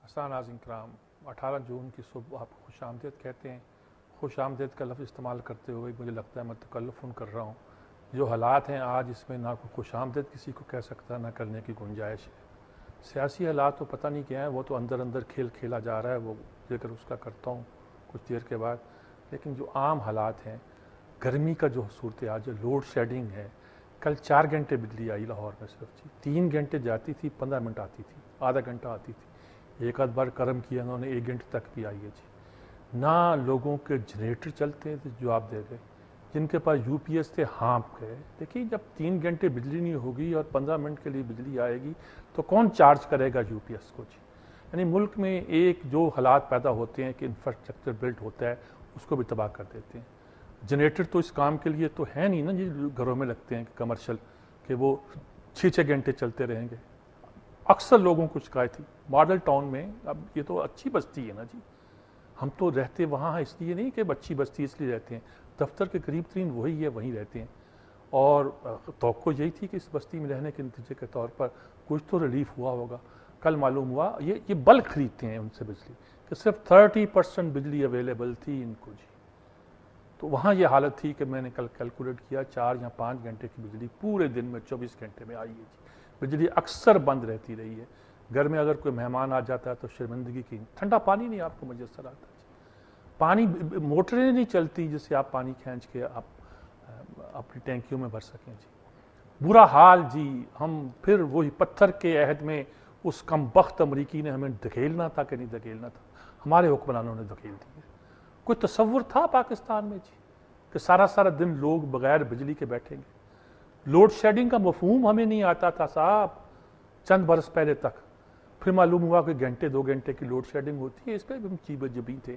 حسان ناظرین کرام، 18 جون کی صبح آپ خوش آمدید کہتے ہیں. خوش آمدید کا لفظ استعمال کرتے ہوئے مجھے لگتا ہے میں تکلف کر رہا ہوں. جو حالات ہیں آج، اس میں نہ کوئی خوش آمدید کسی کو کہہ سکتا، نہ کرنے کی گنجائش ہے. سیاسی حالات تو پتہ نہیں کیا ہیں، وہ تو اندر اندر کھیل کھیلا جا رہا ہے، وہ ذکر اس کا کرتا ہوں کچھ دیر کے بعد. لیکن جو عام حالات ہیں، گرمی کا جو صورتحال، جو لوڈ شیڈنگ ہے. کل 4 گھنٹے بجلی آئی لاہور میں صرف 3 گھنٹے جاتی تھی، 15 منٹ آتی تھی، آدھا گھنٹہ آتی تھی. ایک آدھ بار کرم کیا انہوں نے، 1 گھنٹے تک بھی آئی ہے جی. نہ لوگوں کے جنریٹر چلتے تھے جو آپ دے گئے، جن کے پاس یو پی ایس تھے ہانپ گئے. دیکھیے جب 3 گھنٹے بجلی نہیں ہوگی اور 15 منٹ کے لیے بجلی آئے گی تو کون چارج کرے گا یو پی ایس کو جی. یعنی ملک میں ایک جو حالات پیدا ہوتے ہیں کہ انفراسٹرکچر بلڈ ہوتا ہے اس کو بھی تباہ کر دیتے ہیں. جنریٹر تو اس کام کے لیے تو ہے نہیں نا جی، گھروں میں لگتے ہیں کمرشل کہ وہ 6 گھنٹے چلتے رہیں گے. اکثر لوگوں کو شکایت تھی ماڈل ٹاؤن میں. اب یہ تو اچھی بستی ہے نا جی، ہم تو رہتے وہاں اس لیے نہیں کہ اچھی بستی اس لیے رہتے ہیں، دفتر کے قریب ترین وہی ہے، وہیں رہتے ہیں. اور توقع یہی تھی کہ اس بستی میں رہنے کے نتیجے کے طور پر کچھ تو ریلیف ہوا ہوگا. کل معلوم ہوا یہ بلک خریدتے ہیں ان سے بجلی کہ صرف 30% بجلی اویلیبل تھی ان کو جی. تو وہاں یہ حالت تھی کہ میں نے کل کیلکولیٹ کیا 4 یا 5 گھنٹے کی بجلی پورے دن میں 24 گھنٹے میں آئی ہے جی. بجلی اکثر بند رہتی رہی ہے. گھر میں اگر کوئی مہمان آ جاتا ہے تو شرمندگی کی، ٹھنڈا پانی نہیں آپ کو میسر آتا جی. پانی موٹریں نہیں چلتی جس سے آپ پانی کھینچ کے آپ اپنی ٹینکیوں میں بھر سکیں جی. برا حال جی. ہم پھر وہی پتھر کے عہد میں اس کم بخت امریکی نے ہمیں دھکیلنا تھا کہ نہیں دھکیلنا تھا، ہمارے حکمرانوں نے دھکیل دی. کوئی تصور تھا پاکستان میں جی کہ سارا دن لوگ بغیر بجلی کے بیٹھیں گے؟ لوڈ شیڈنگ کا مفہوم ہمیں نہیں آتا تھا صاحب چند برس پہلے تک. پھر معلوم ہوا کہ گھنٹے 2 گھنٹے کی لوڈ شیڈنگ ہوتی ہے. اس پہ ہم چیبے جبیں تھے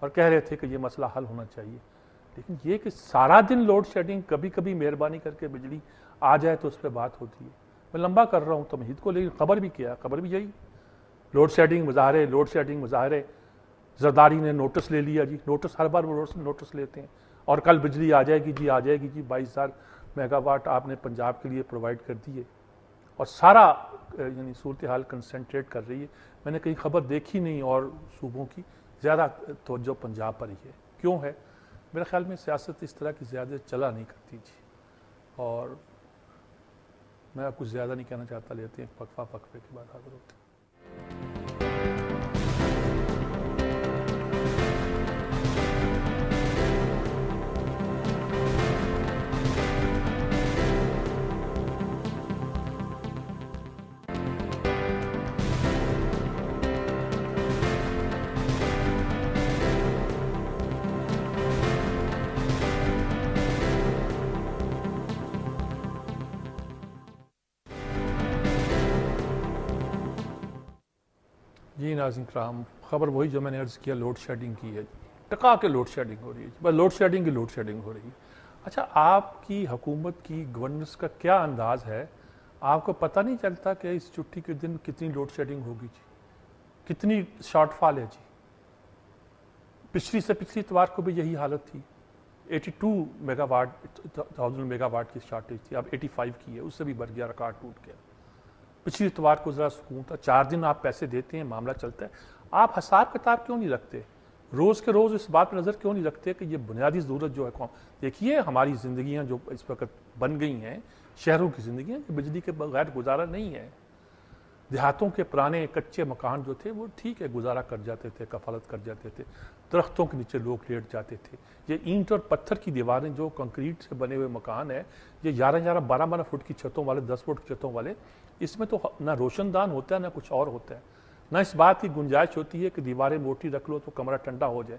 اور کہہ رہے تھے کہ یہ مسئلہ حل ہونا چاہیے. لیکن یہ کہ سارا دن لوڈ شیڈنگ، کبھی کبھی مہربانی کر کے بجلی آ جائے تو اس پہ بات ہوتی ہے. میں لمبا کر رہا ہوں تمہید کو، لیکن خبر بھی کیا، خبر بھی یہی لوڈ شیڈنگ مظاہرے، لوڈ شیڈنگ مظاہرے. زرداری نے نوٹس لے لیا جی. نوٹس ہر بار نوٹس لیتے ہیں اور کل بجلی آ جائے گی جی، آ جائے گی جی. 22,000 میگا واٹ آپ نے پنجاب کے لیے پرووائڈ کر دیے اور سارا یعنی صورتحال کنسنٹریٹ کر رہی ہے. میں نے کہیں خبر دیکھی نہیں اور صوبوں کی زیادہ توجہ پنجاب پر ہی ہے. کیوں ہے؟ میرے خیال میں سیاست اس طرح کی زیادہ چلا نہیں کرتی جی. اور میں کچھ زیادہ نہیں کہنا چاہتا، لیتے ہیں وقفہ کے بعد حاضر ہوتے ہیں. جی ناظرین کرام، خبر وہی جو میں نے عرض کیا، لوڈ شیڈنگ کی ہے. ٹکا کے لوڈ شیڈنگ ہو رہی ہے، بس لوڈ شیڈنگ کی لوڈ شیڈنگ ہو رہی ہے. اچھا، آپ کی حکومت کی گورننس کا کیا انداز ہے؟ آپ کو پتہ نہیں چلتا کہ اس چھٹی کے دن کتنی لوڈ شیڈنگ ہوگی جی، کتنی شارٹ فال ہے جی. پچھلی اتوار کو بھی یہی حالت تھی. 82 میگا واٹ کی شارٹیج تھی، اب 85 کی ہے، اس سے بھی بڑھ گیا، ریکارڈ ٹوٹ گیا. پچھلی اتوار کو ذرا سکون تھا. 4 دن آپ پیسے دیتے ہیں، معاملہ چلتا ہے. آپ حساب کتاب کیوں نہیں رکھتے؟ روز کے روز اس بات پر نظر کیوں نہیں رکھتے کہ یہ بنیادی ضرورت جو ہے قوم، دیکھیے ہماری زندگیاں جو اس وقت بن گئی ہیں، شہروں کی زندگیاں، بجلی کے بغیر گزارا نہیں ہے. دیہاتوں کے پرانے کچے مکان جو تھے وہ ٹھیک ہے، گزارا کر جاتے تھے، کفالت کر جاتے تھے. درختوں کے نیچے لوگ لیٹ جاتے تھے. یہ اینٹ اور پتھر کی دیواریں جو کنکریٹ سے بنے ہوئے مکان ہیں، یہ 11-12 فٹ کی چھتوں والے، 10 فٹ کی چھتوں والے، اس میں تو نہ روشن دان ہوتا ہے نہ کچھ اور ہوتا ہے. نہ اس بات کی گنجائش ہوتی ہے کہ دیواریں موٹی رکھ لو تو کمرہ ٹھنڈا ہو جائے.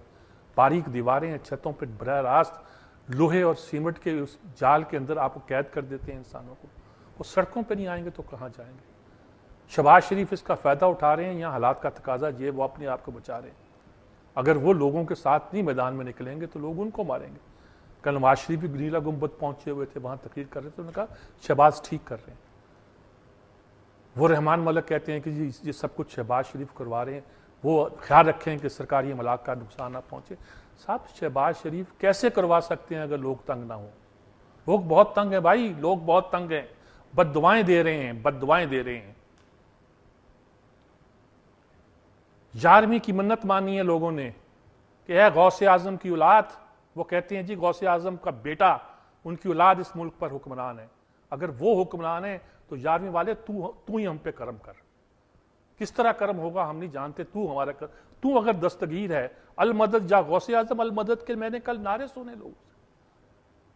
باریک دیواریں ہیں، چھتوں پہ براہ راست لوہے اور سیمنٹ کے اس جال کے اندر آپ کو قید کر دیتے ہیں انسانوں کو. وہ سڑکوں پہ نہیں آئیں گے تو کہاں جائیں گے؟ شہباز شریف اس کا فائدہ اٹھا رہے ہیں یا حالات کا تقاضا یہ وہ اپنے آپ کو بچا رہے ہیں؟ اگر وہ لوگوں کے ساتھ نہیں میدان میں نکلیں گے تو لوگ ان کو ماریں گے. کل نواز شریف بھی نیلا گنبد پہنچے ہوئے تھے، وہاں تقریر کر رہے تھے. انہوں نے کہا شہباز ٹھیک کر رہے ہیں. وہ رحمان ملک کہتے ہیں کہ جی یہ سب کچھ شہباز شریف کروا رہے ہیں، وہ خیال رکھیں کہ سرکاری املاک کا نقصان نہ پہنچے. صاحب شہباز شریف کیسے کروا سکتے ہیں اگر لوگ تنگ نہ ہوں؟ لوگ بہت تنگ ہیں بھائی، لوگ بہت تنگ ہیں. بد دعائیں دے رہے ہیں، بد دعائیں دے رہے ہیں. 11ویں کی منت مانی ہے لوگوں نے کہ اے غوث اعظم کی اولاد، وہ کہتے ہیں جی غوث اعظم کا بیٹا، ان کی اولاد اس ملک پر حکمران ہے، اگر وہ حکمران ہے تو 11ویں والے تو ہی ہم پہ کرم کر۔ کس طرح کرم ہوگا ہم نہیں جانتے، تو ہمارا تو اگر دستگیر ہے، المدد یا غوث اعظم المدد کے میں نے کل نعرے سنے لوگوں سے۔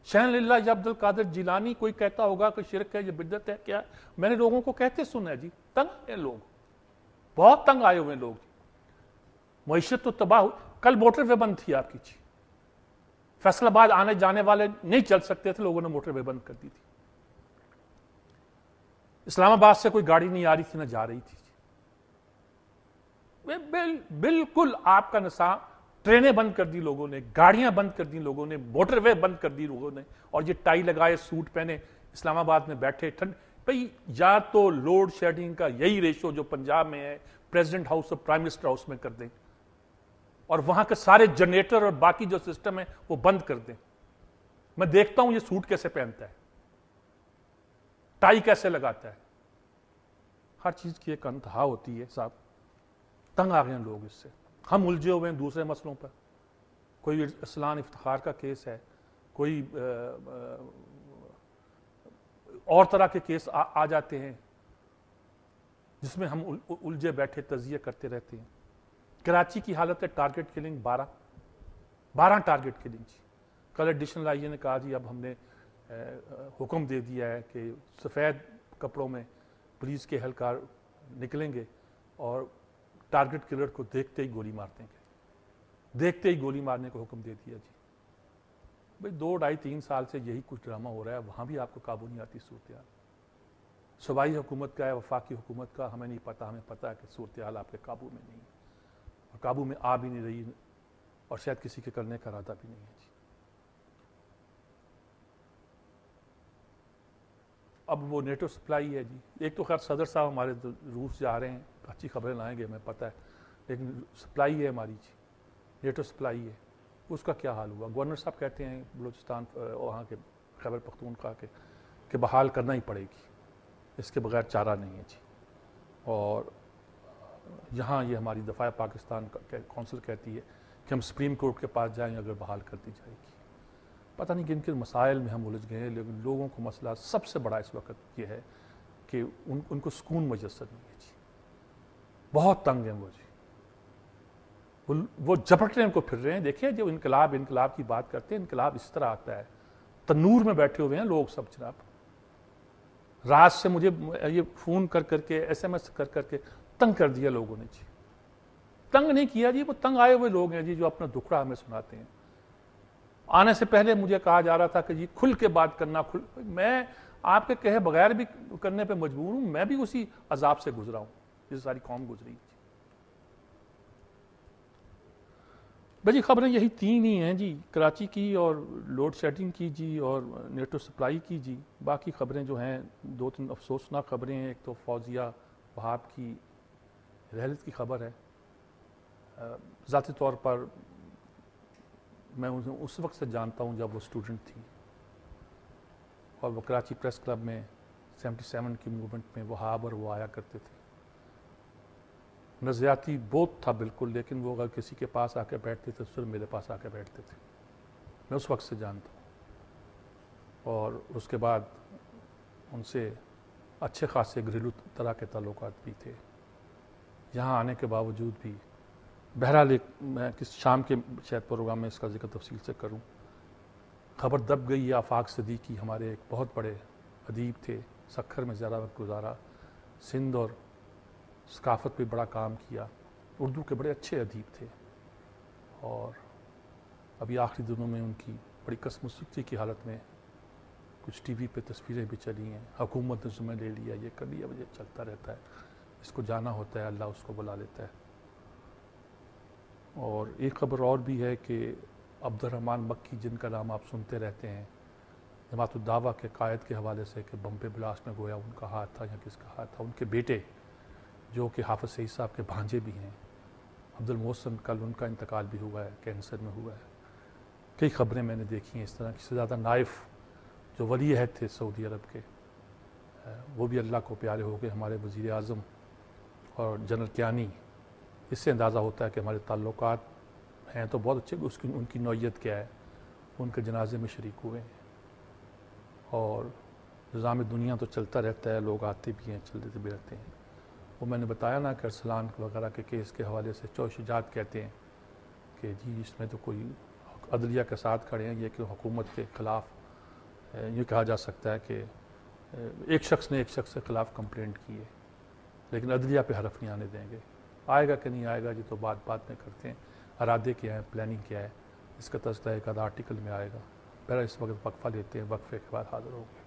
شہن اللہ یا عبد القادر جیلانی، کوئی کہتا ہوگا کہ شرک ہے، یہ بدعت ہے، کیا؟ میں نے لوگوں کو کہتے سنا ہے جی، تنگ ہیں لوگ، بہت تنگ آئے ہوئے لوگ، معیشت تو تباہ ہو۔ کل موٹر وے بند تھی آپ کی جی، فیصل آباد آنے جانے والے نہیں چل سکتے تھے، لوگوں نے موٹر وے بند کر دی تھی۔ اسلام آباد سے کوئی گاڑی نہیں آ رہی تھی، نہ جا رہی تھی۔ بالکل آپ کا نظام، ٹرینیں بند کر دی لوگوں نے، گاڑیاں بند کر دی لوگوں نے، موٹر وے بند کر دی لوگوں نے، اور یہ ٹائی لگائے، سوٹ پہنے اسلام آباد میں بیٹھے ٹھنڈ بھائی۔ یا تو لوڈ شیڈنگ کا یہی ریشو جو پنجاب میں ہے، پریزیڈنٹ ہاؤس اور پرائم منسٹر ہاؤس میں کر دیں، اور وہاں کے سارے جنریٹر اور باقی جو سسٹم ہے وہ بند کر دیں۔ میں دیکھتا ہوں یہ سوٹ کیسے پہنتا ہے، ٹائی کیسے لگاتا ہے، ہر چیز کی ایک انتہا ہوتی ہے صاحب۔ تنگ آ گئے ہیں لوگ اس سے، ہم الجھے ہوئے ہیں دوسرے مسئلوں پر۔ کوئی اسلان افتخار کا کیس ہے، کوئی اور طرح کے کیس آ جاتے ہیں جس میں ہم الجھے بیٹھے تجزیہ کرتے رہتے ہیں۔ کراچی کی حالت ہے ٹارگٹ کلنگ، 12 ٹارگٹ کلنگ جی۔ کل ایڈیشنل آئی اے نے کہا جی اب ہم نے حکم دے دیا ہے کہ سفید کپڑوں میں پولیس کے اہلکار نکلیں گے اور ٹارگٹ کلر کو دیکھتے ہی گولی مار دیں گے، دیکھتے ہی گولی مارنے کو حکم دے دیا جی۔ بھائی 2 ڈھائی 3 سال سے یہی کچھ ڈرامہ ہو رہا ہے، وہاں بھی آپ کو قابو نہیں آتی صورتحال۔ صوبائی حکومت کا ہے، وفاقی حکومت کا، ہمیں نہیں پتا، ہمیں پتا ہے کہ صورتحال آپ کے قابو میں نہیں ہے، اور قابو میں آ بھی نہیں رہی، اور شاید کسی کے کرنے کا ارادہ بھی نہیں ہے جی۔ اب وہ نیٹو سپلائی ہے جی، ایک تو خیر صدر صاحب ہمارے روس جا رہے ہیں، اچھی خبریں لائیں گے ہمیں پتہ ہے، لیکن سپلائی ہے ہماری جی، نیٹو سپلائی ہے، اس کا کیا حال ہوا؟ گورنر صاحب کہتے ہیں بلوچستان وہاں کے خیبر پختونخوا کے کہ بحال کرنا ہی پڑے گی، اس کے بغیر چارہ نہیں ہے جی۔ اور یہاں یہ ہماری دفاع پاکستان کونسل کہتی ہے کہ ہم سپریم کورٹ کے پاس جائیں اگر بحال کر دی جائے گی۔ پتہ نہیں کن کن مسائل میں ہم الجھ گئے ہیں، لیکن لوگوں کو مسئلہ سب سے بڑا اس وقت یہ ہے کہ ان کو سکون میسر نہیں ہے جی، بہت تنگ ہیں وہ جی، وہ جھپٹنے کو پھر رہے ہیں۔ دیکھیں جو انقلاب کی بات کرتے ہیں، انقلاب اس طرح آتا ہے، تنور میں بیٹھے ہوئے ہیں لوگ سب جناب، رات سے مجھے یہ فون کر کے ایس ایم ایس کر کے تنگ کر دیا لوگوں نے جی۔ تنگ نہیں کیا جی، وہ تنگ آئے ہوئے لوگ ہیں جی جو اپنا دکھڑا ہمیں سناتے ہیں۔ آنے سے پہلے مجھے کہا جا رہا تھا کہ جی کھل کے بات کرنا، میں آپ کے کہے بغیر بھی کرنے پہ مجبور ہوں، میں بھی اسی عذاب سے گزرا ہوں جس ساری قوم گزری۔ بھائی خبریں یہی 3 ہی ہیں جی، کراچی کی اور لوڈ شیڈنگ کی جی، اور نیٹو سپلائی کی جی۔ باقی خبریں جو ہیں 2-3 افسوسناک خبریں ہیں۔ ایک تو فوزیہ وہاب کی رحلت کی خبر ہے، ذاتی طور پر میں اس وقت سے جانتا ہوں جب وہ اسٹوڈنٹ تھی، اور وہ کراچی پریس کلب میں 77 کی موومنٹ میں وہاب اور وہ آیا کرتے تھے۔ نظریاتی بہت تھا بالکل، لیکن وہ اگر کسی کے پاس آ کے بیٹھتے تھے تو صرف میرے پاس آ کے بیٹھتے تھے، میں اس وقت سے جانتا ہوں۔ اور اس کے بعد ان سے اچھے خاصے گھریلو طرح کے تعلقات بھی تھے، یہاں آنے کے باوجود بھی۔ بہرحال میں کس شام کے شاید پروگرام میں اس کا ذکر تفصیل سے کروں۔ خبر دب گئی ہے آفاق صدیقی، ہمارے ایک بہت بڑے ادیب تھے، سکھر میں زیادہ وقت گزارا، سندھ اور ثقافت پہ بڑا کام کیا، اردو کے بڑے اچھے ادیب تھے، اور ابھی آخری دنوں میں ان کی بڑی قسموستی کی حالت میں کچھ ٹی وی پہ تصویریں بھی چلی ہیں، حکومت نے ذمہ لے لیا، یہ کر لیا، یہ چلتا رہتا ہے، اس کو جانا ہوتا ہے، اللہ اس کو بلا لیتا ہے۔ اور ایک خبر اور بھی ہے کہ عبد الرحمن مکی، جن کا نام آپ سنتے رہتے ہیں، جماعت الدعوہ کے قائد کے حوالے سے کہ بم پہ بلاسٹ میں گویا ان کا ہاتھ تھا یا کس کا ہاتھ تھا، ان کے بیٹے جو کہ حافظ سعید صاحب کے بھانجے بھی ہیں، عبد المحسن، کل ان کا انتقال بھی ہوا ہے، کینسر میں ہوا ہے۔ کئی خبریں میں نے دیکھی ہیں اس طرح کی۔ سے زیادہ نائف جو ولی عہد تھے سعودی عرب کے، وہ بھی اللہ کو پیارے ہو گئے، ہمارے وزیر اعظم اور جنرل کیانی اس سے اندازہ ہوتا ہے کہ ہمارے تعلقات ہیں تو بہت اچھے، ان کی نوعیت کیا ہے، ان کے جنازے میں شریک ہوئے ہیں۔ اور نظام دنیا تو چلتا رہتا ہے، لوگ آتے بھی ہیں چلتے بھی رہتے ہیں۔ وہ میں نے بتایا نا کہ ارسلان وغیرہ کے کیس کے حوالے سے چوشجات کہتے ہیں کہ جی اس میں تو کوئی عدلیہ کے ساتھ کھڑے ہیں، یہ کہ حکومت کے خلاف یہ کہا جا سکتا ہے کہ ایک شخص نے ایک شخص کے خلاف کمپلینٹ کی ہے، لیکن عدلیہ پہ حرف نہیں آنے دیں گے۔ آئے گا کہ نہیں آئے گا جی تو بات میں کرتے ہیں، ارادے کیا ہے، پلاننگ کیا ہے، اس کا تذکرہ ایک آدھا آرٹیکل میں آئے گا۔ پہلے اس وقت وقفہ لیتے ہیں، وقفے کے بعد حاضر ہوں گے۔